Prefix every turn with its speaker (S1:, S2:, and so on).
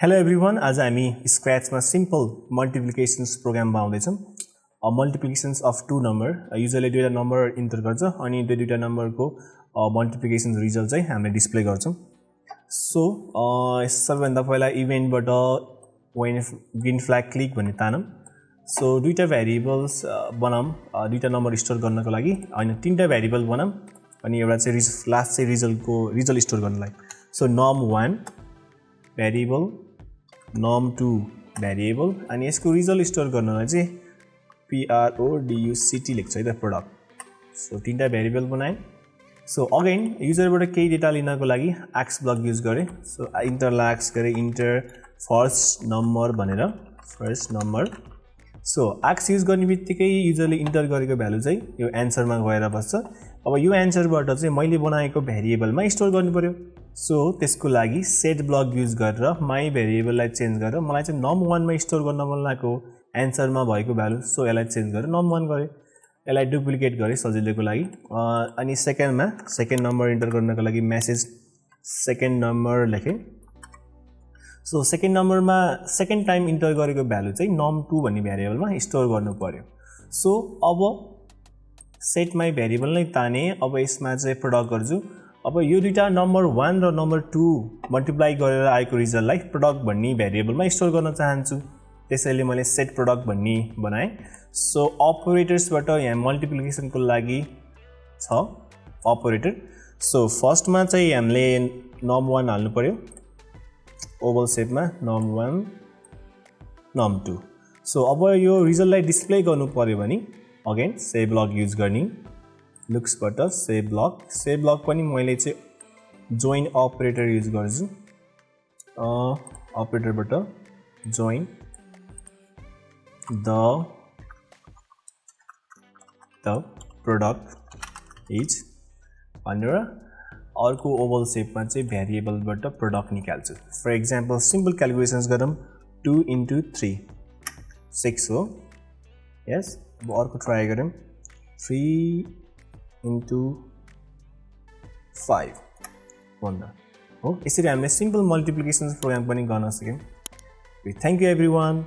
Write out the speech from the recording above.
S1: Hello everyone, आज हामी स्क्रैचमा simple मल्टिप्लिकेशन्स प्रोग्राममा आउँदैछौँ। मल्टिप्लिकेशन्स अफ टू नम्बर युजुअली दुईटा नम्बर इन्टर गर्छ अनि त्यो दुईटा नम्बरको मल्टिप्लिकेसन रिजल्ट चाहिँ हामीले डिस्प्ले गर्छौँ। सो सबैभन्दा पहिला इभेन्टबाट वेन ग्रीन फ्ल्याग क्लिक भन्ने तानौँ। सो दुईटा भेरिएबल्स बनाऊँ दुईटा नम्बर स्टोर गर्नको लागि हैन तीनटा भेरिएबल बनाऊँ अनि एउटा चाहिँ लास्ट चाहिँ रिजल्ट स्टोर गर्नलाई। So num1 variable num2 variable अनि यसको रिजल्ट स्टोर गर्नलाई चाहिँ product लेख्छ है त प्रोडक्ट। सो तीनटा भेरिएबल बनाएँ। सो अगेन युजरबाट केही डेटा लिनको लागि एक्स ब्लक युज गरेँ। सो इन्टरलाई एक्स गरेँ इन्टर फर्स्ट नम्बर भनेर first number. So x use गर्ने बित्तिकै युजरले इन्टर गरेको भ्यालु चाहिँ यो एन्सरमा गएर बस्छ। अब यो एन्सरबाट चाहिँ मैले बनाएको भेरिएबलमा स्टोर गर्नु पर्यो। सो त्यसको लागि सेट ब्लक युज गरेर माई भेरिएबललाई चेन्ज गरेर मलाई चाहिँ num1 मा स्टोर गर्न मन लागेको एन्सरमा भएको भ्यालु। सो यसलाई चेन्ज गरेर num1 गरेँ। यसलाई डुप्लिकेट गरेँ सजिलोको लागि। अनि सेकेन्ड नम्बर इन्टर गर्नको लागि मेसेज सेकेन्ड नम्बर लेखेँ। सो सेकेन्ड नम्बरमा सेकेन्ड टाइम इन्टर गरेको भ्यालु चाहिँ num2 भन्ने भेरिएबलमा स्टोर गर्नु पर्यो। सो अब सेट माई भेरिएबल नै ताने। अब यसमा चाहिँ प्रोडक्ट गर्छु। अब यो दुईटा नम्बर 1 र नम्बर 2 मल्टिप्लाई गरेर आएको रिजल्टलाई प्रोडक्ट भन्ने भेरिएबलमा स्टोर गर्न चाहन्छु। त्यसैले मैले सेट प्रोडक्ट भन्ने बनाएँ। सो अपरेटर्सबाट यहाँ मल्टिप्लिकेसनको लागि छ अपरेटर। सो फर्स्टमा चाहिँ हामीले num1 हाल्नु पर्यो ओभल सेपमा num1 num2। सो अब यो रिजल्टलाई डिस्प्ले गर्नु पर्यो भने अगेन सेभ ब्लक युज गर्ने लुक्सबाट सेभ ब्लक पनि मैले चाहिँ जोइन अपरेटर युज गर्छु। अपरेटरबाट जोइन द प्रोडक्ट इज भनेर अर्को ओभल सेपमा चाहिँ भेरिएबलबाट प्रोडक्ट निकाल्छु। फर एक्जाम्पल सिम्पल क्यालकुलेसन्स गरौँ 2 into 3 6 हो। यस अब अर्को ट्राई गरौँ 3 into 5 भन्दा हो। यसरी हामीले सिम्पल मल्टिप्लिकेसन प्रोग्राम पनि गर्न सक्यौँ। Thank you everyone.